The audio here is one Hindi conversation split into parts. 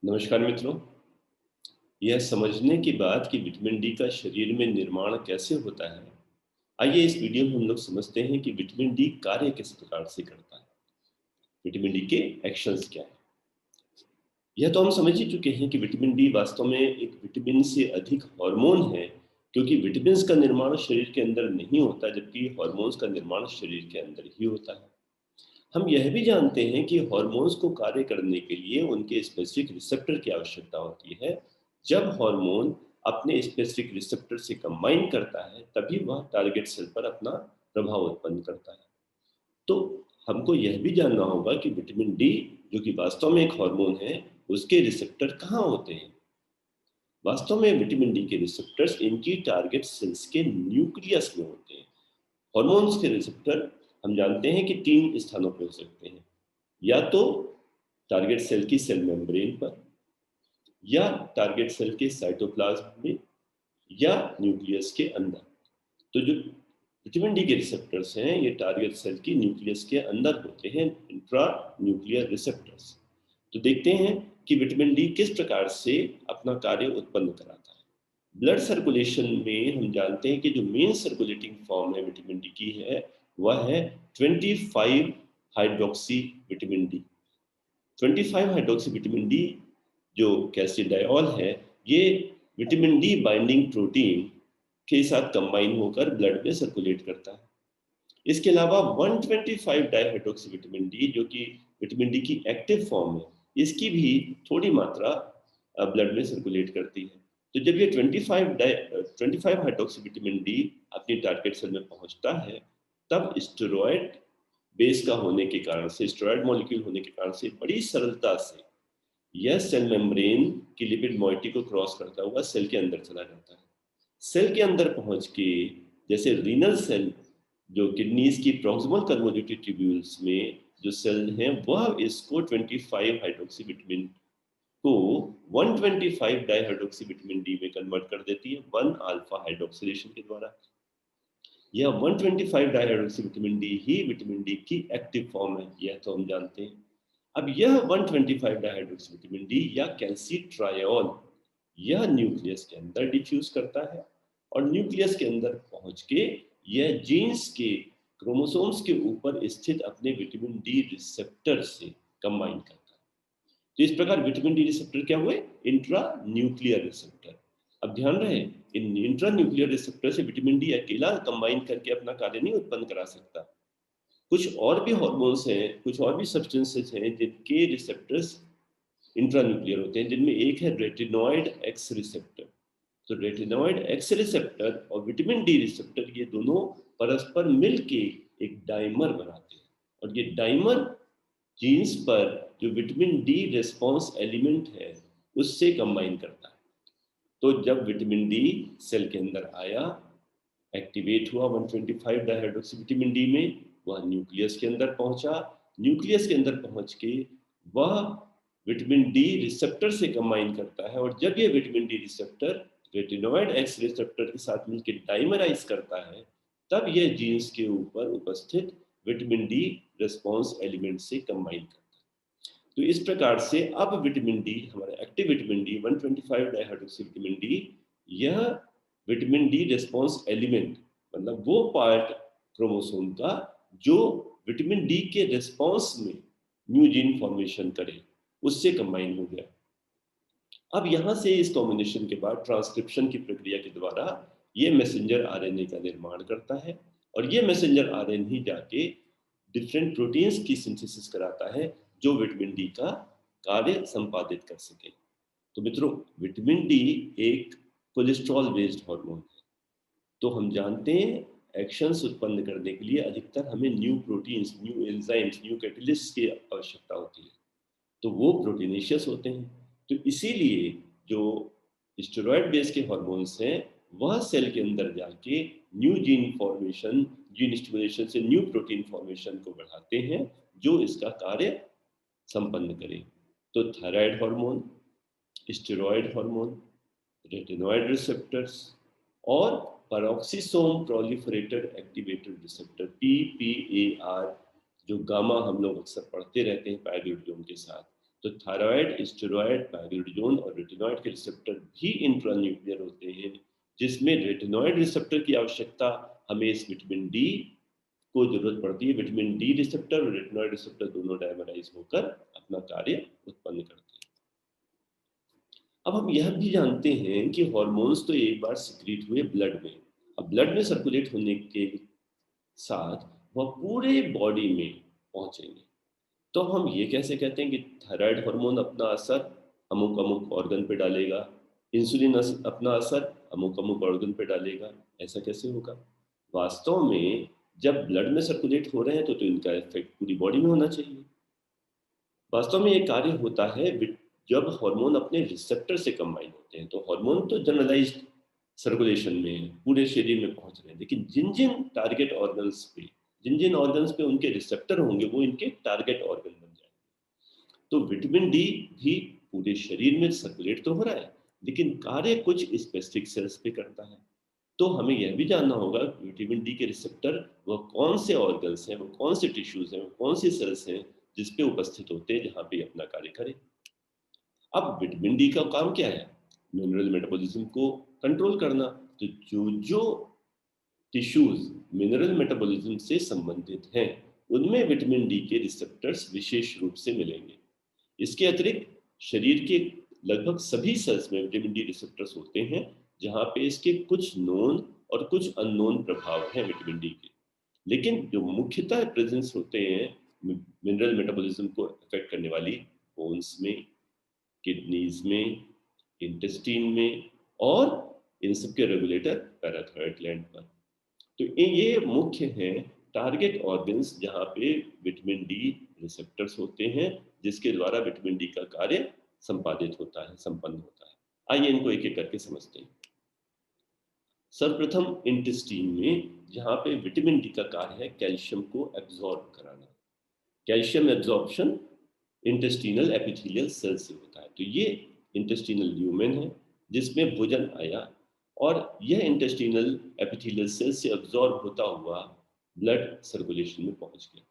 नमस्कार मित्रों। यह समझने की बात कि विटामिन डी का शरीर में निर्माण कैसे होता है, आइए इस वीडियो में हम लोग समझते हैं कि विटामिन डी कार्य किस प्रकार से करता है। विटामिन डी के एक्शंस क्या है। यह तो हम समझ ही चुके हैं कि विटामिन डी वास्तव में एक विटामिन से अधिक हार्मोन है, क्योंकि विटामिन्स का निर्माण शरीर के अंदर नहीं होता, जबकि हार्मोन्स का निर्माण शरीर के अंदर ही होता है। हम यह भी जानते हैं कि हार्मोन्स को कार्य करने के लिए उनके स्पेसिफिक रिसेप्टर की आवश्यकता होती है। जब हार्मोन अपने स्पेसिफिक रिसेप्टर से कंबाइन करता है, तभी वह टारगेट सेल पर अपना प्रभाव उत्पन्न करता है। तो हमको यह भी जानना होगा कि विटामिन डी, जो कि वास्तव में एक हार्मोन है, उसके रिसेप्टर कहाँ होते हैं। वास्तव में विटामिन डी के रिसेप्टर्स इनकी टारगेट सेल्स के न्यूक्लियस में होते हैं। हार्मोन्स के रिसेप्टर हम जानते हैं कि 3 स्थानों पर हो सकते हैं, या तो टारगेट सेल की सेल मेम्ब्रेन पर, या टारगेट सेल के साइटोप्लाज्म में, या न्यूक्लियस के अंदर। तो जो विटामिन डी के रिसेप्टर्स हैं, ये टारगेट सेल की न्यूक्लियस के अंदर होते हैं, इंट्रा न्यूक्लियर रिसेप्टर्स। तो देखते हैं कि विटामिन डी किस प्रकार से अपना कार्य उत्पन्न कराता है। ब्लड सर्कुलेशन में हम जानते हैं कि जो मेन सर्कुलेटिंग फॉर्म है विटामिन डी की है, वह है 25 hydroxy vitamin D. 25 hydroxy vitamin D जो कैल्सिडायोल है, ये विटामिन डी बाइंडिंग प्रोटीन के साथ कंबाइन होकर ब्लड में सर्कुलेट करता है। इसके अलावा 125 डाइहाइड्रोक्सी विटामिन डी, जो कि विटामिन डी की एक्टिव फॉर्म है, इसकी भी थोड़ी मात्रा ब्लड में सर्कुलेट करती है। तो जब ये 25 हाइड्रोक्सी विटामिन डी अपनी टारगेट सेल में पहुंचता है, तब स्टेरॉयड बेस का होने के कारण से, स्टेरॉयड मॉलिक्यूल होने के कारण से, बड़ी सरलता से यह सेल मेम्ब्रेन की लिपिड मॉइटी को क्रॉस करता हुआ सेल के अंदर चला जाता है। सेल के अंदर पहुंच के, जैसे रीनल सेल जो किडनीज की प्रॉक्सिमल कर्वोजेटिव ट्यूब्यूल्स में जो सेल हैं, वह इसको 25 हाइड्रोक्सी विटामिन को 125 डाइहाइड्रोक्सी विटामिन डी में कन्वर्ट कर देती है 1 अल्फा हाइड्रोक्सिलेशन के द्वारा। यह 125 डाइहाइड्रोक्सी विटामिन डी ही विटामिन डी की एक्टिव फॉर्म है, यह तो हम जानते हैं। अब यह 125 डाइहाइड्रोक्सी विटामिन डी या कैल्सिट्रायोल, यह न्यूक्लियस के अंदर डिफ्यूज करता है, और न्यूक्लियस के अंदर पहुंच के यह जीन्स के क्रोमोसोम्स के ऊपर स्थित अपने विटामिन डी रिसेप्टर से कंबाइन करता है। तो इस प्रकार विटामिन डी रिसेप्टर क्या हुए? Intra nuclear receptor. अब ध्यान रहे, इन इंट्रा न्यूक्लियर रिसेप्टर से विटामिन डी अकेला कंबाइन करके अपना कार्य नहीं उत्पन्न करा सकता। कुछ और भी हार्मोन्स हैं, कुछ और भी सब्सटेंसेस हैं जिनके रिसेप्टर्स इंट्रान्यूक्लियर होते हैं, जिनमें एक है रेटिनॉइड एक्स रिसेप्टर। तो रेटिनॉइड एक्स रिसेप्टर और विटामिन डी रिसेप्टर, ये दोनों परस्पर मिलके एक डाइमर बनाते हैं, और ये डाइमर जीन्स पर जो विटामिन डी रिस्पॉन्स एलिमेंट है, उससे कंबाइन करता है। तो जब विटामिन डी सेल के अंदर आया, एक्टिवेट हुआ 125 डाइहाइड्रोक्सी विटामिन डी में, वह न्यूक्लियस के अंदर पहुंचा। न्यूक्लियस के अंदर पहुंच के वह विटामिन डी रिसेप्टर से कंबाइन करता है, और जब ये vitamin D receptor retinoid x receptor के साथ मिलकर डाइमराइज करता है, तब यह जीन्स के ऊपर उपस्थित विटामिन डी रिस्पॉन्स एलिमेंट से कंबाइन करता है। तो इस प्रकार से अब विटामिन डी, हमारा active vitamin D 125 dihydroxy vitamin D, यह विटामिन डी रिस्पॉन्स एलिमेंट, मतलब वो पार्ट क्रोमोसोम का जो विटामिन डी के रिस्पॉन्स में न्यू जीन फॉर्मेशन करे, उससे कंबाइन हो गया। अब यहां से इस कॉम्बिनेशन के बाद ट्रांसक्रिप्शन की प्रक्रिया के द्वारा ये मैसेंजर आरएनए का निर्माण करता है, और ये मैसेंजर आरएनए ही जाके डिफरेंट प्रोटीन्स की सिंथेसिस कराता है, जो विटामिन डी का कार्य संपादित कर सके। तो मित्रों, विटामिन डी एक कोलेस्ट्रॉल बेस्ड हार्मोन है। तो हम जानते हैं, एक्शंस उत्पन्न करने के लिए अधिकतर हमें new proteins, new enzymes, new catalyst की आवश्यकता होती है, तो वो प्रोटीनेशियस होते हैं। तो इसीलिए जो स्टेरॉयड बेस के हार्मोन्स हैं, वह सेल के अंदर जाके new gene formation, gene stimulation से न्यू प्रोटीन फॉर्मेशन को बढ़ाते हैं, जो इसका कार्य संपन्न करे। तो thyroid hormone, steroid hormone, retinoid receptors, और peroxisome proliferated activated receptor PPAR, जो गामा हम लोग अक्सर पढ़ते रहते हैं पैरेडियोम के साथ। तो थायराइड, स्टेरॉयड, पाइरोडिजोन और रेटिनॉइड के रिसेप्टर भी इंट्रान्यूक्लियर होते हैं, जिसमें रेटिनॉइड रिसेप्टर की आवश्यकता हमें इस विटामिन डी को जरूरत पड़ती है। विटामिन डी रिसेप्टर और रेटिनॉइड रिसेप्टर दोनों डायमराइज होकर अपना कार्य उत्पन्न करते हैं। अब हम यह भी जानते हैं कि हॉर्मोन्स तो एक बार सिक्रीट हुए ब्लड में, अब ब्लड में सर्कुलेट होने के साथ वह पूरे बॉडी में पहुंचेंगे। तो हम ये कैसे कहते हैं कि थायराइड हार्मोन अपना असर अमुक अमुक ऑर्गन पे डालेगा, इंसुलिन अपना असर अमुक अमुक ऑर्गन पे डालेगा, ऐसा कैसे होगा? वास्तव में जब ब्लड में सर्कुलेट हो रहे हैं तो इनका इफेक्ट पूरी बॉडी में होना चाहिए। वास्तव में ये कार्य होता है जब हार्मोन अपने रिसेप्टर से कंबाइन होते हैं। तो हार्मोन तो जनरलाइज्ड सर्कुलेशन में पूरे शरीर में पहुंच रहे हैं, लेकिन जिन जिन टारगेट ऑर्गन्स पे, जिन जिन ऑर्गन्स पे उनके रिसेप्टर होंगे वो इनके टारगेट ऑर्गन बन जाएंगे। तो विटामिन डी भी पूरे शरीर में सर्कुलेट तो हो रहा है, लेकिन कार्य कुछ स्पेसिफिक सेल्स पे करता है। तो हमें यह भी जानना होगा विटामिन डी के रिसेप्टर वो कौन से ऑर्गन्स हैं, वो कौन से टिश्यूज हैं, वो कौन सी सेल्स हैं जिस पे उपस्थित होते हैं, जहाँ पे अपना कार्य करें। अब विटामिन डी का काम क्या है? मिनरल मेटाबॉलिज्म को कंट्रोल करना। तो जो जो टिश्यूज मिनरल मेटाबॉलिज्म से संबंधित हैं उनमें विटामिन डी के रिसेप्टर्स विशेष रूप से मिलेंगे। इसके अतिरिक्त शरीर के लगभग सभी सेल्स में विटामिन डी रिसेप्टर्स होते हैं, जहाँ पे इसके कुछ नोन और कुछ अननोन प्रभाव हैं विटामिन डी के। लेकिन जो मुख्यतः प्रेजेंस होते हैं मिनरल मेटाबॉलिज्म को अफेक्ट करने वाली बोन्स में, किडनीज में, इंटेस्टाइन में और इन सबके रेगुलेटर पैराथायरॉयड ग्लैंड पर। तो ये मुख्य हैं टारगेट ऑर्गन्स जहाँ पे विटामिन डी रिसेप्टर्स होते हैं, जिसके द्वारा विटामिन डी का कार्य संपादित होता है, संपन्न होता है। आइए इनको एक एक करके समझते हैं। सर्वप्रथम इंटेस्टाइन में, जहाँ पे विटामिन डी का कार्य है कैल्शियम को एब्जॉर्ब कराना। Calcium absorption intestinal epithelial cell से होता है। तो ये इंटेस्टिनल ल्यूमेन है जिसमें भोजन आया और यह इंटेस्टिनल एपिथेलियल सेल से एब्जॉर्ब होता हुआ ब्लड सर्कुलेशन में पहुंच गया।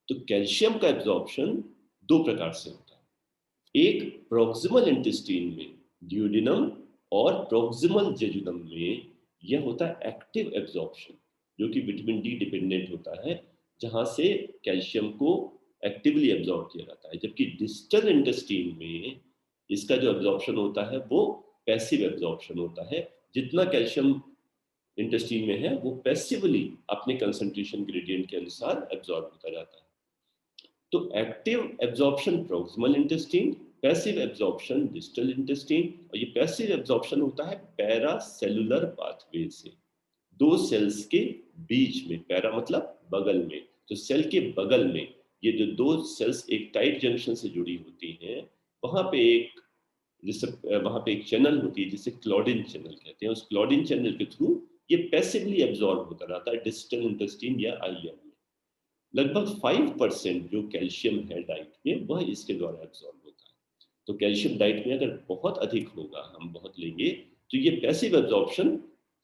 तो कैल्शियम का एब्जॉर्प्शन दो प्रकार से होता है। एक प्रोक्सिमल इंटेस्टाइन में, ड्यूडेनम और प्रोक्सिमल जेजुनम में यह होता है एक्टिव एब्जॉर्प्शन, जो कि विटामिन डी डिपेंडेंट होता है, जहां से कैल्शियम को एक्टिवली एब्जॉर्ब किया जाता है। जबकि डिस्टल इंटेस्टाइन में इसका जो एब्जॉर्प्शन होता है वो पैसिव एब्जॉर्प्शन होता है। जितना कैल्शियम इंटेस्टाइन में है वो पैसिवली अपने कंसंट्रेशन ग्रेडियंट के अनुसार एब्जॉर्ब होता जाता है। तो active absorption proximal intestine, passive absorption distal intestine. और ये पैसिव एब्जॉर्प्शन होता है पैरा सेलुलर पाथवे से, दो सेल्स के बीच में। पैरा मतलब बगल में, तो सेल के बगल में ये जो दो सेल्स एक टाइट जंक्शन से जुड़ी होती हैं, वहां पे एक वहां पे एक चैनल होती है जिसे क्लॉडिन चैनल कहते हैं। उस क्लॉडिन चैनल के थ्रू ये पैसिवली एब्जॉर्ब होता रहता है डिस्टल इंटेस्टाइन या आईएम में। लगभग 5% जो कैल्शियम है डाइट में वह इसके द्वारा एब्जॉर्ब होता है। तो कैल्शियम डाइट में अगर बहुत अधिक होगा, हम बहुत लेंगे, तो ये पैसिव एब्जॉर्प्शन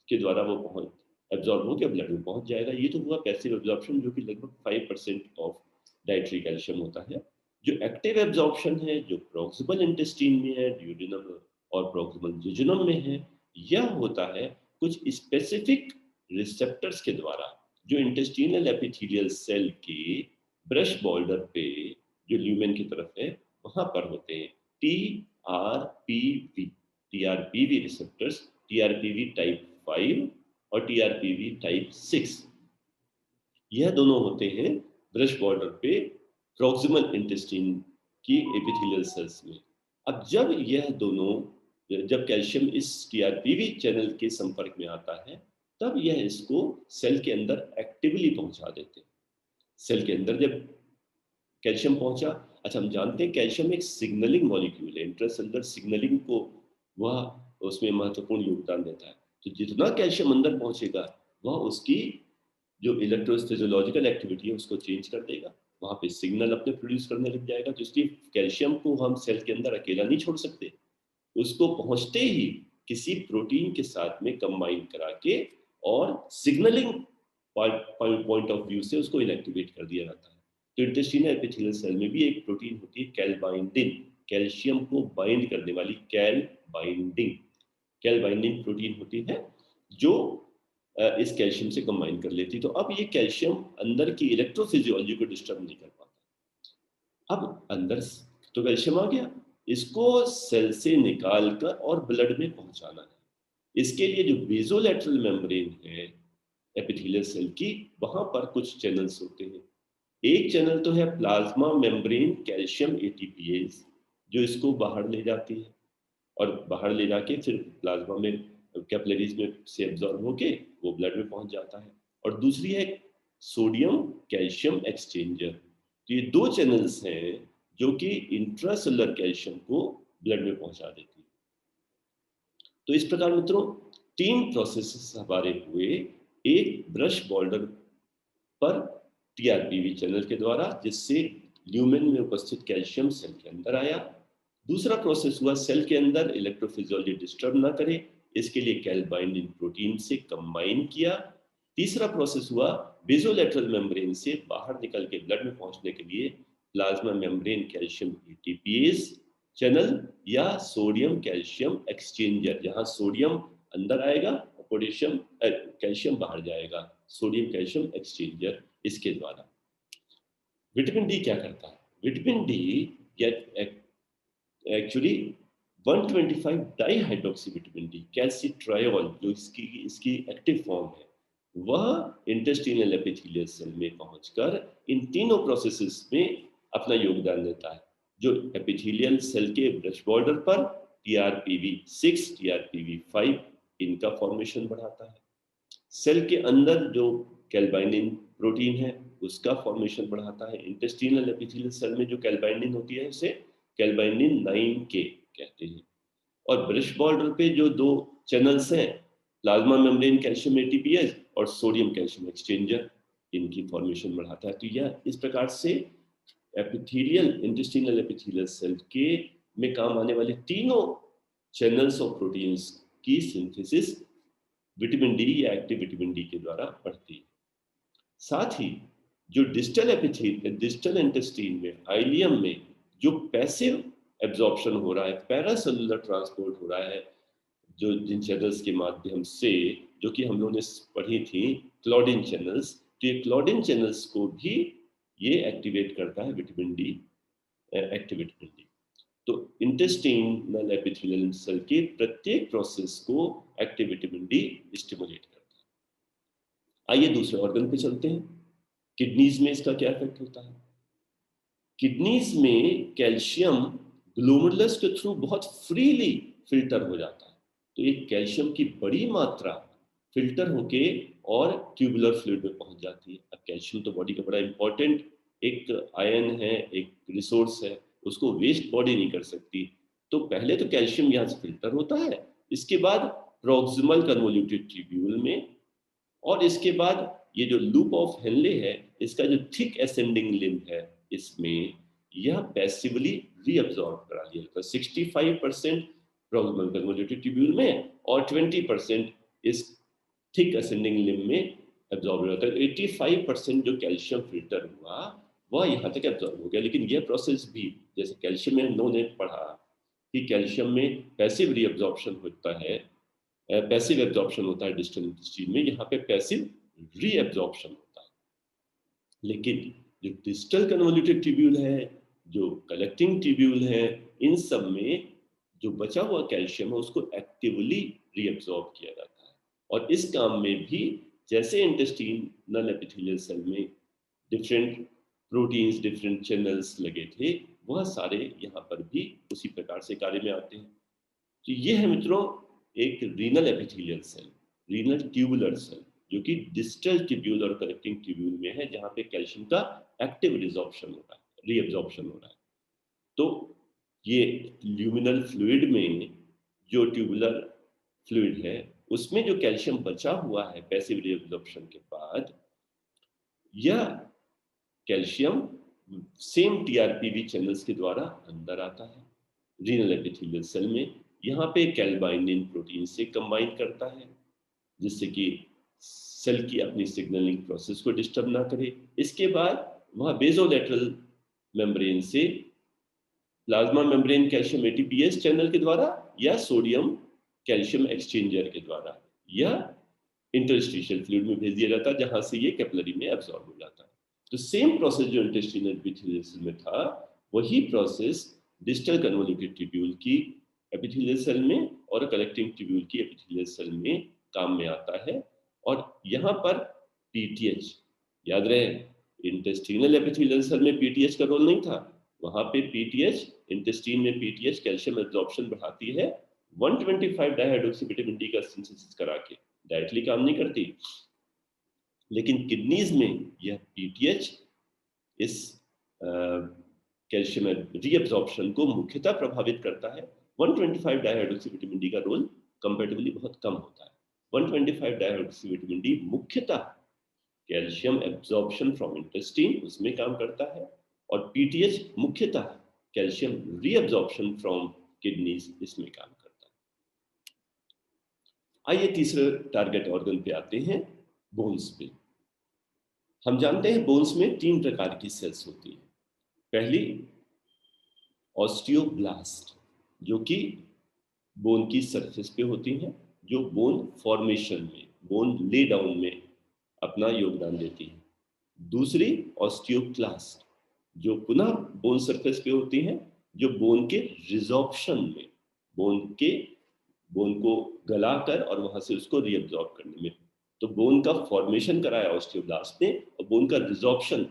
के द्वारा वो पहुंच एब्जॉर्ब होकर ब्लड में पहुंच जाएगा। ये तो हुआ पैसिव एब्जॉर्प्शन, जो कि लगभग 5% ऑफ डाइटरी कैल्शियम होता है। जो एक्टिव एब्जॉर्प्शन है, जो प्रोक्सिमल इंटेस्टाइन में है, ड्यूडेनम और प्रोक्सिमल जेजुनम में है, यह होता है कुछ स्पेसिफिक रिसेप्टर्स के द्वारा, जो इंटेस्टिनल एपिथेलियल सेल के ब्रश बॉर्डर पे जो ल्यूमेन की तरफ है वहां पर होते हैं। टीआरपीवी, टीआरपीवी रिसेप्टर्स, टीआरपीवी टाइप 5 और टीआरपीवी टाइप 6, यह दोनों होते हैं ब्रश बॉर्डर पे प्रोक्सिमल इंटेस्टाइन की एपिथेलियल सेल्स में। अब जब यह दोनों, जब कैल्शियम इस टीआरपीवी चैनल के संपर्क में आता है, तब यह इसको सेल के अंदर एक्टिवली पहुंचा देते हैं। सेल के अंदर जब कैल्शियम पहुंचा, अच्छा हम जानते हैं कैल्शियम एक सिग्नलिंग मॉलिक्यूल है, इंट्रासेलुलर सिग्नलिंग को वह उसमें महत्वपूर्ण योगदान देता है। तो जितना कैल्शियम अंदर पहुंचेगा वह उसकी जो इलेक्ट्रोफिजियोलॉजिकल एक्टिविटी है उसको चेंज कर देगा, वहां पे सिग्नल अपने प्रोड्यूस करने लग जाएगा। तो इसलिए कैल्शियम को हम सेल के अंदर अकेला नहीं छोड़ सकते, उसको पहुंचते ही किसी प्रोटीन के साथ में कंबाइन करा के और सिग्नलिंग पॉइंट ऑफ व्यू से उसको इनएक्टिवेट कर दिया जाता है। तो इंटेस्टिनल एपिथेलियल सेल में भी एक प्रोटीन होती है कैलबाइंडिन, कैल्शियम को बाइंड करने वाली कैल बाइंडिंग प्रोटीन होती है जो इस कैल्शियम से कंबाइन कर लेती है। तो अब ये कैल्शियम अंदर की इलेक्ट्रोफिजियोलॉजी को डिस्टर्ब नहीं कर पाता। अब अंदर तो कैल्शियम आ गया, इसको सेल से निकाल कर और ब्लड में पहुंचाना है। इसके लिए जो बेसोलेटरल मेम्ब्रेन है एपिथेलियल सेल की, वहां पर कुछ चैनल्स होते हैं। एक चैनल तो है प्लाज्मा मेम्ब्रेन कैल्शियम एटीपीएस, जो इसको बाहर ले जाती है और बाहर ले जाके फिर प्लाज्मा में कैपिलरीज में से एब्जॉर्ब होके वो ब्लड में पहुंच जाता है। और दूसरी है सोडियम कैल्शियम एक्सचेंजर। तो ये दो चैनल्स हैं जो कि इंट्रासेलुलर कैल्शियम को ब्लड में पहुंचा देती है। तो इस प्रकार मित्रों तीन प्रोसेसेस हमारे हुए, एक ब्रश बॉर्डर पर टीआरपीवी चैनल के द्वारा जिससे ल्यूमेन में उपस्थित कैल्शियम सेल के अंदर आया। दूसरा प्रोसेस हुआ सेल के अंदर इलेक्ट्रोफिजियोलॉजी डिस्टर्ब ना करे, इसके लिए कैलबाइंडिन प्रोटीन से कंबाइन किया। तीसरा प्रोसेस हुआ बेसोलेटरल मेम्ब्रेन से बाहर निकल के ब्लड में पहुंचने के लिए plasma membrane calcium ATPase channel या सोडियम कैल्शियम एक्सचेंजर, जहां सोडियम अंदर आएगा और पोटेशियम कैल्शियम बाहर जाएगा, सोडियम कैल्शियम एक्सचेंजर। इसके द्वारा विटामिन डी क्या करता है? Vitamin D actually 125 dihydroxy vitamin D calcitriol, जो इसकी एक्टिव फॉर्म है, वह इंटेस्टिनल एपिथेलियल सेल में पहुंचकर इन तीनों प्रोसेसेस में अपना योगदान देता है। जो एपिथेलियल सेल के ब्रश बॉर्डर पर TRPV6 TRPV5 इनका फॉर्मेशन बढ़ाता है, सेल के अंदर जो कैलबाइंडिन प्रोटीन है उसका फॉर्मेशन बढ़ाता है। इंटेस्टिनल एपिथेलियल सेल में जो कैलबाइंडिन होती है उसे कैलबाइंडिन 9K कहते हैं। और ब्रश बॉर्डर पे जो दो चैनल्स हैं, प्लाज्मा मेम्ब्रेन कैल्शियम एटीपीएस और सोडियम कैल्शियम एक्सचेंजर, इनकी फॉर्मेशन बढ़ाता है। तो यह इस प्रकार से इंटेस्टिनल एपिथेलियल सेल के में काम आने वाले तीनों चैनल्स और प्रोटीन्स की सिंथेसिस विटामिन डी या एक्टिव विटामिन डी के द्वारा बढ़ती है। साथ ही जो डिस्टल इंटेस्टाइन में आइलियम में जो पैसिव एब्जॉर्प्शन हो रहा है, पैरासेलुलर ट्रांसपोर्ट हो रहा है, जो जिन चैनल्स के माध्यम से, जो कि हम लोगों ने पढ़ी थी क्लॉडिन चैनल्स, तो ये क्लॉडिन चैनल्स को भी ये एक्टिवेट करता है vitamin D, active vitamin D. तो इंटेस्टिनल एपिथेलियल सेल के प्रत्येक प्रोसेस को एक्टिव विटामिन डी स्टिमुलेट करता है। आइए दूसरे ऑर्गन पे चलते हैं। किडनीज में इसका क्या इफेक्ट होता है? किडनीज में कैल्शियम ग्लोमेरुलस के थ्रू बहुत फ्रीली फिल्टर हो जाता है। तो एक कैल्शियम की बड़ी मात्रा फिल्टर होके और ट्यूबुलर फ्लूइड में पहुंच जाती है। अब कैल्शियम तो बॉडी का बड़ा इंपॉर्टेंट एक आयन है, एक रिसोर्स है, उसको वेस्ट बॉडी नहीं कर सकती। तो पहले तो कैल्शियम यहाँ से फिल्टर होता है, इसके बाद प्रॉक्सिमल कन्वोल्यूटेड ट्यूब्यूल में, और इसके बाद ये जो लूप ऑफ हेनले है, इसका जो थिक असेंडिंग लिम्ब है, इसमें यह पैसिवली रीअब्सॉर्ब करा लिया जाता है। 65% प्रॉक्सिमल कन्वोल्यूटेड ट्यूब्यूल में और 20% इस थिक असेंडिंग लिम्ब में एब्जॉर्ब हो जाता है। 85% जो कैल्शियम फिल्टर हुआ वह यहाँ तक एब्जॉर्ब हो गया। लेकिन यह प्रोसेस भी, जैसे कैल्शियम में हम लोगों ने पढ़ा कि कैल्शियम में पैसिव रीअब्जॉर्प्शन होता है, पैसिव एब्जॉर्प्शन होता है डिस्टल इंटेस्टाइन में, यहाँ पे पैसिव रीअब्जॉर्प्शन होता है। लेकिन जो डिस्टल कन्वोल्यूटेड ट्यूब्यूल है, जो कलेक्टिंग ट्यूब्यूल है, इन सब में जो बचा हुआ कैल्शियम है उसको एक्टिवली रीअब्जॉर्ब किया जाता है। और इस काम में भी जैसे इंटेस्टिनल एपिथेलियल सेल में डिफरेंट प्रोटीन्स, डिफरेंट चैनल्स लगे थे, वह सारे यहाँ पर भी उसी प्रकार से कार्य में आते हैं। तो ये है मित्रों एक renal epithelial cell, renal tubular cell, जो कि डिस्टल ट्यूब्यूल और कलेक्टिंग ट्यूब्यूल में है, जहाँ पे कैल्शियम का एक्टिव रिजॉर्प्शन हो रहा है, रीअब्जॉर्प्शन हो रहा है। तो ये ल्यूमिनल फ्लूइड में जो ट्यूबुलर फ्लूइड है उसमें जो कैल्शियम बचा हुआ है पैसिव रीअब्जॉर्प्शन के बाद, यह कैल्शियम सेम टीआरपीवी चैनल्स के द्वारा अंदर आता है रीनल एपिथेलियल सेल में। यहाँ पे कैलबाइंडिन प्रोटीन से कंबाइन करता है जिससे कि सेल की अपनी सिग्नलिंग प्रोसेस को डिस्टर्ब ना करे। इसके बाद वहाँ बेसोलेटरल मेम्ब्रेन से plasma membrane calcium ATPase channel के द्वारा या सोडियम कैल्शियम एक्सचेंजर के द्वारा या इंटरस्टिशियल फ्लूइड में भेज दिया जाता है, जहां से ये कैपिलरी में एब्जॉर्ब हो जाता है। तो सेम प्रोसेस जो इंटेस्टिनल एपिथेलियल सेल में था, वही प्रोसेस डिस्टल कन्वोल्यूटेड ट्यूब्यूल की एपिथेलियल सेल में और कलेक्टिंग ट्यूब्यूल की एपिथेलियल सेल में काम में आता है। और यहाँ पर पीटीएच, याद रहे, इंटेस्टिनल एपिथेलियल सेल में पीटीएच का रोल नहीं था, वहां पे पीटीएच, इंटेस्टाइन में पीटीएच कैल्शियम एब्जॉर्प्शन बढ़ाती है 125 डाइहाइड्रोक्सी विटामिन डी का सिंथेसिस करा के, डायरेक्टली काम नहीं करती। लेकिन किडनीज में यह पीटीएच इस कैल्शियम रीअब्जॉर्प्शन को मुख्यतः प्रभावित करता है। 125 डाइहाइड्रोक्सी विटामिन डी का रोल कंपैरेटिवली बहुत कम होता है। 125 डाइहाइड्रोक्सी विटामिन डी मुख्यतः कैल्शियम एब्जॉर्प्शन फ्रॉम इंटेस्टाइन उसमें काम करता है, और पीटीएच मुख्यतः कैल्शियम रीअब्जॉर्प्शन फ्रॉम किडनीज इसमें काम करता है। आइए तीसरे टारगेट ऑर्गन पे आते हैं, बोन्स पे। हम जानते हैं बोन्स में 3 प्रकार की सेल्स होती हैं। पहली ऑस्टियोब्लास्ट, जो कि बोन की सरफेस पे होती हैं, जो बोन फॉर्मेशन में, बोन ले डाउन में अपना योगदान देती है। दूसरी ऑस्टियोक्लास्ट, जो पुनः बोन सरफेस पे होती हैं, जो बोन के रिजॉर्प्शन में, बोन को गलाकर और वहां से उसको रीअब्जॉर्ब करने में। तो बोन का फॉर्मेशन कराया ऑस्टियोब्लास्ट ने और बोन का रिजॉर्प्शन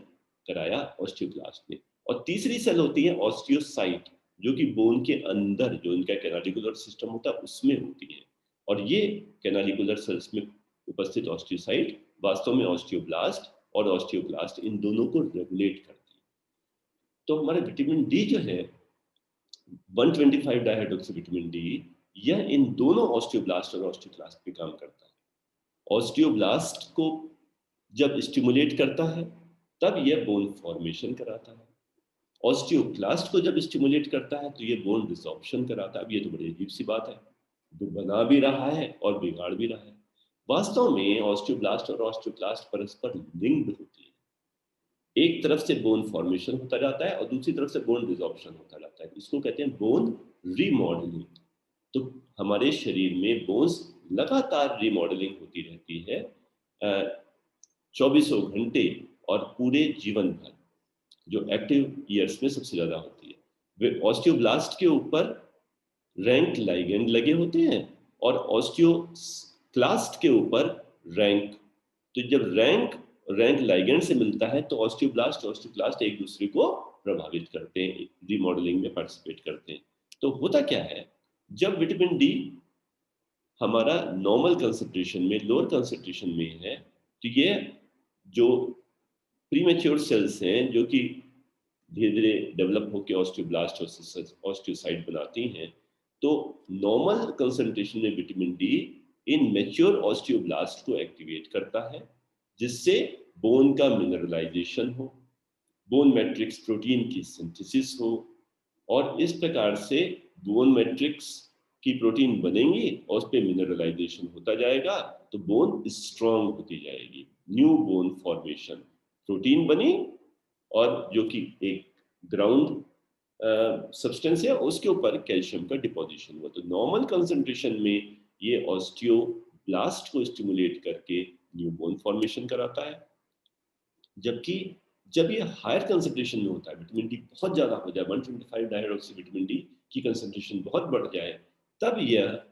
कराया ऑस्टियोक्लास्ट ने। और तीसरी सेल होती है ऑस्टियोसाइट, जो कि बोन के अंदर जो इनका कैनालिकुलर सिस्टम होता है उसमें होती है। और ये कैनालिकुलर सेल्स में उपस्थित ऑस्टियोसाइट वास्तव में ऑस्टियोब्लास्ट और ऑस्टियोक्लास्ट इन दोनों को रेगुलेट करती है। तो हमारे विटामिन डी जो है 125 डाइहाइड्रोक्सी विटामिन डी, यह इन दोनों ऑस्टियोब्लास्ट और ऑस्टियोक्लास्ट पे काम करता है। ऑस्टियोब्लास्ट को जब स्टिमुलेट करता है तब यह बोन फॉर्मेशन कराता है, ऑस्टियोक्लास्ट को जब स्टिमुलेट करता है तो ये बोन रिसॉर्प्शन कराता है। अब ये तो बड़ी अजीब सी बात है, जो बना भी रहा है और बिगाड़ भी रहा है। वास्तव में ऑस्टियोब्लास्ट और ऑस्टियोक्लास्ट परस्पर लिंक्ड होती है, एक तरफ से बोन फॉर्मेशन होता जाता है और दूसरी तरफ से बोन रिसॉर्प्शन होता जाता है। इसको कहते हैं बोन रीमॉडलिंग। तो हमारे शरीर में बोन्स लगातार रीमॉडलिंग होती रहती है 24 घंटे और पूरे जीवन भर, जो एक्टिव ईयर्स में सबसे ज्यादा होती है। वे ऑस्टियोब्लास्ट के ऊपर रैंक लाइगेंड लगे होते हैं और ऑस्टियोक्लास्ट के ऊपर रैंक। तो जब रैंक लाइगेंड से मिलता है तो ऑस्टियोब्लास्ट ऑस्टियोक्लास्ट एक दूसरे को प्रभावित करते हैं, रीमॉडलिंग में पार्टिसिपेट करते हैं। तो होता क्या है, जब विटामिन डी हमारा नॉर्मल कंसंट्रेशन में, लोअर कंसंट्रेशन में है, तो ये जो प्रीमेच्योर सेल्स हैं जो कि धीरे धीरे डेवलप होकर ऑस्टियोब्लास्ट ऑस्टियोसाइट बनाती हैं, तो नॉर्मल कंसंट्रेशन में vitamin D in mature osteoblast को एक्टिवेट करता है, जिससे बोन का मिनरलाइजेशन हो, बोन मैट्रिक्स प्रोटीन की सिंथेसिस हो, और इस प्रकार से बोन मैट्रिक्स की प्रोटीन बनेंगी और उस पर मिनरलाइजेशन होता जाएगा, तो बोन स्ट्रॉन्ग होती जाएगी, न्यू बोन फॉर्मेशन, प्रोटीन बनी और जो कि एक ग्राउंड सब्सटेंस है, उसके ऊपर कैल्शियम का डिपोजिशन हुआ। तो नॉर्मल कंसंट्रेशन में ये ऑस्टियोब्लास्ट को स्टिमुलेट करके न्यू बोन फॉर्मेशन कराता है। जबकि जब ये हायर कंसंट्रेशन में होता है, विटामिन डी बहुत ज्यादा हो जाए, 125 डाइहाइड्रोक्सी विटामिन डी की कंसंट्रेशन बहुत बढ़ जाए, तब यह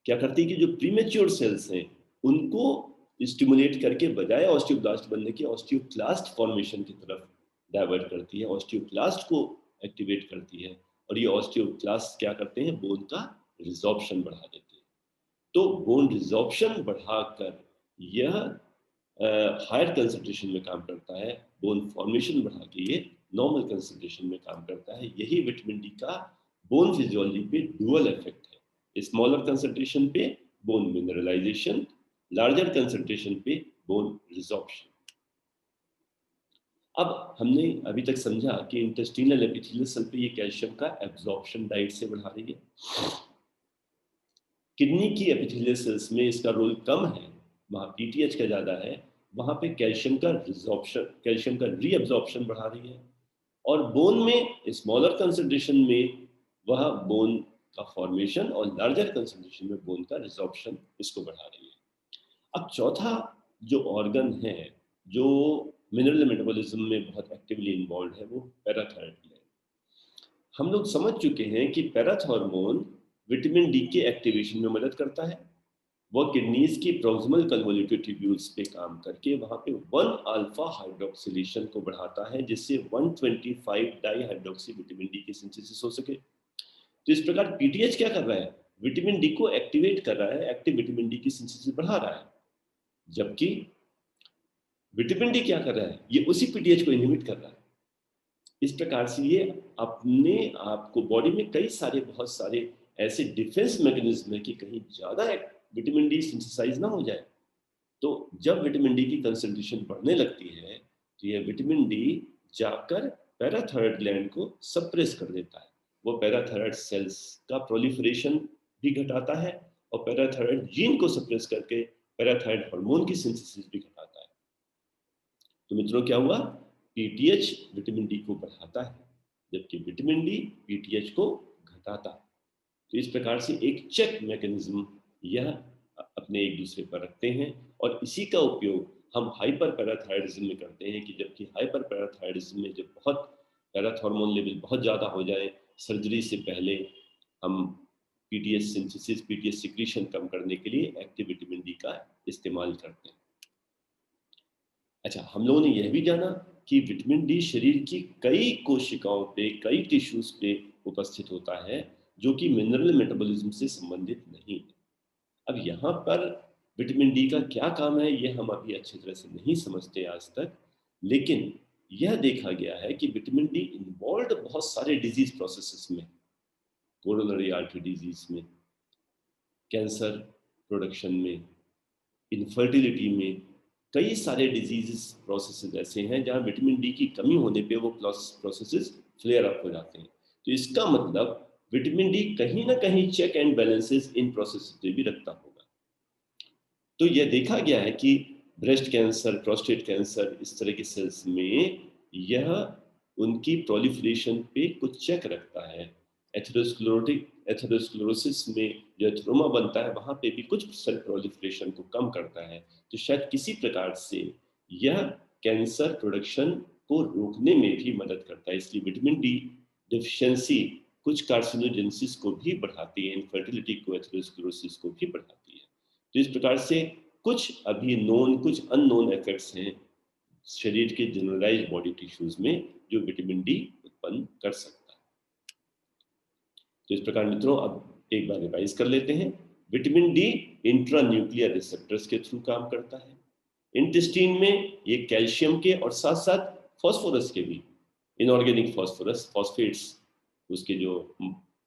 क्या करती है कि जो प्रीमेच्योर सेल्स हैं उनको स्टिमुलेट करके बजाय ऑस्टियोब्लास्ट बनने के ऑस्टियोक्लास्ट फॉर्मेशन की तरफ डाइवर्ट करती है, ऑस्टियोक्लास्ट को एक्टिवेट करती है। और ये ऑस्टियोक्लास्ट क्या करते हैं, बोन का रिजॉर्प्शन बढ़ा देते हैं। तो बोन रिजॉर्प्शन बढ़ाकर यह हायर कंसंट्रेशन में काम करता है, बोन फॉर्मेशन बढ़ा के ये नॉर्मल कंसंट्रेशन में काम करता है। यही विटामिन डी का बोन फिजियोलॉजी पे डुअल इफेक्ट है, स्मॉलर कंसंट्रेशन पे बोन मिनरलाइजेशन, लार्जर कंसंट्रेशन पे बोन रिजॉर्प्शन। अब हमने अभी तक समझा कि इंटेस्टिनल एपिथेलियल सेल पे ये कैल्शियम का एब्जॉर्प्शन डाइट से बढ़ा रही है। किडनी की एपिथेलियल सेल्स में इसका रोल कम है, वहां पीटीएच का ज्यादा है, वहाँ पे कैल्शियम का रीअब्जॉर्प्शन बढ़ा रही है, और बोन में स्मॉलर कंसंट्रेशन में वह बोन का फॉर्मेशन और लार्जर कंसंट्रेशन में बोन का रिजॉर्प्शन इसको बढ़ा रही है। अब चौथा जो ऑर्गन है जो मिनरल मेटाबॉलिज्म में बहुत एक्टिवली इन्वॉल्व है वो पैराथायरॉयड ग्लैंड। हम लोग समझ चुके हैं कि पैराथॉर्मोन विटामिन डी के एक्टिवेशन में मदद करता है। वो किडनीज की प्रोक्सिमल कन्वोल्यूटिव ट्यूब्यूल्स पे काम करके वहां पे 1 अल्फा हाइड्रोक्सिलेशन को बढ़ाता है, जिससे 125 डाई हाइड्रोक्सी विटामिन डी की सिंथेसिस हो सके। तो इस प्रकार पीटीएच क्या कर रहा है, विटामिन डी को एक्टिवेट कर रहा है, एक्टिव विटामिन डी की सिंथेसिस बढ़ा रहा है। जबकि विटामिन डी क्या कर रहा है, ये उसी पीटीएच को इनहिबिट कर रहा है। इस प्रकार से ये अपने आप को बॉडी में कई सारे बहुत सारे ऐसे डिफेंस मैकेनिज्म है कि कहीं ज्यादा विटामिन डी सिंथेसाइज ना हो जाए। तो जब विटामिन डी की कंसंट्रेशन बढ़ने लगती है तो यह विटामिन डी जाकर पैराथायरॉयड ग्लैंड को सप्रेस कर देता है। वो पैराथायरॉयड सेल्स का प्रोलिफरेशन भी घटाता है और पैराथायरॉयड जीन को सप्रेस करके पैराथायरॉयड हार्मोन की सिंथेसिस भी घटाता है। तो मित्रों क्या हुआ, पीटीएच विटामिन डी को बढ़ाता है जबकि विटामिन डी पीटीएच को घटाता है। तो इस प्रकार से एक चेक मैकेनिज्म यह अपने एक दूसरे पर रखते हैं, और इसी का उपयोग हम हाइपर पैराथायरॉयडिज्म में करते हैं कि जबकि हाइपर पैराथायरॉयडिज्म में जब बहुत पैराथॉर्मोन लेवल बहुत ज़्यादा हो जाए, सर्जरी से पहले हम पीटीएच सिंथेसिस पीटीएच सिक्रीशन कम करने के लिए एक्टिव विटामिन डी का इस्तेमाल करते हैं। अच्छा, हम लोगों ने यह भी जाना कि विटामिन डी शरीर की कई कोशिकाओं पे कई टिश्यूज पे उपस्थित होता है जो कि मिनरल मेटाबॉलिज्म से संबंधित नहीं है। अब यहाँ पर विटामिन डी का क्या काम है ये हम अभी अच्छी तरह से नहीं समझते आज तक, लेकिन यह देखा गया है कि विटामिन डी इन्वॉल्व बहुत सारे डिजीज प्रोसेसेस में, कोरोनरी आर्टरी डिजीज में, कैंसर प्रोडक्शन में, इनफर्टिलिटी में, कई सारे डिजीजेस प्रोसेसेस ऐसे हैं जहां विटामिन डी की कमी होने पे वो प्रोसेसेस फ्लेयर अप हो जाते हैं। तो इसका मतलब विटामिन डी कहीं ना कहीं चेक एंड बैलेंसेस इन प्रोसेस पे भी रखता होगा। तो यह देखा गया है कि ब्रेस्ट कैंसर, प्रोस्टेट कैंसर, इस तरह के सेल्स में यह उनकी प्रोलिफरेशन पे कुछ चेक रखता है। एथेरोस्क्लेरोसिस में जो एथेरोमा बनता है वहां पे भी कुछ सेल प्रोलिफरेशन को कम करता है। तो शायद किसी प्रकार से यह कैंसर प्रोडक्शन को रोकने में भी मदद करता है। इसलिए विटामिन डी डिफिशियंसी कुछ कार्सिनोजेनेसिस को भी बढ़ाती है, इनफर्टिलिटी को, एथेरोस्क्लेरोसिस को भी बढ़ाती है। तो इस प्रकार से कुछ अभी नोन कुछ अननोन इफेक्ट्स हैं शरीर के जनरलाइज्ड बॉडी टिश्यूज में जो विटामिन डी उत्पन्न कर सकता है। तो इस प्रकार मित्रों अब एक बार रिवाइज कर लेते हैं। Vitamin D intra nuclear receptors के थ्रू काम करता है। इंटेस्टाइन में ये कैल्शियम के और साथ साथ फास्फोरस के भी, इनऑर्गेनिक फास्फोरस, फॉस्फेट्स उसके जो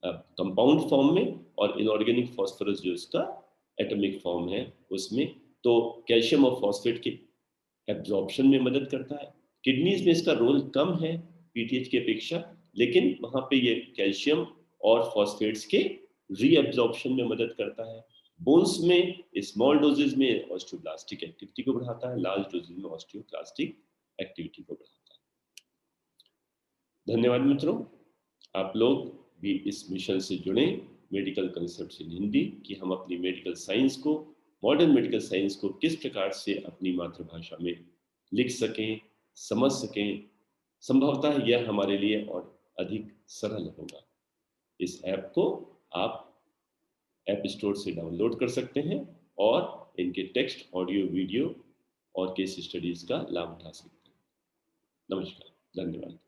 कंपाउंड फॉर्म में, और इनऑर्गेनिक फास्फोरस जो इसका एटॉमिक फॉर्म है उसमें, तो कैल्शियम और फॉस्फेट के एब्जॉर्प्शन में मदद करता है। किडनीज में इसका रोल कम है पीटीएच की अपेक्षा, लेकिन वहां पे ये कैल्शियम और फॉस्फेट्स के रीअब्जॉर्प्शन में मदद करता है। बोन्स में स्मॉल डोजेज में ऑस्टियोब्लास्टिक एक्टिविटी को बढ़ाता है, लार्ज डोजेज में ऑस्टियोक्लास्टिक एक्टिविटी को बढ़ाता है। धन्यवाद मित्रों, आप लोग भी इस मिशन से जुड़े मेडिकल कंसेप्ट इन हिंदी, कि हम अपनी मेडिकल साइंस को, मॉडर्न मेडिकल साइंस को किस प्रकार से अपनी मातृभाषा में लिख सकें, समझ सकें। संभवतः यह हमारे लिए और अधिक सरल होगा। इस ऐप को आप ऐप स्टोर से डाउनलोड कर सकते हैं और इनके टेक्स्ट, ऑडियो, वीडियो और केस स्टडीज का लाभ उठा सकते हैं। नमस्कार, धन्यवाद।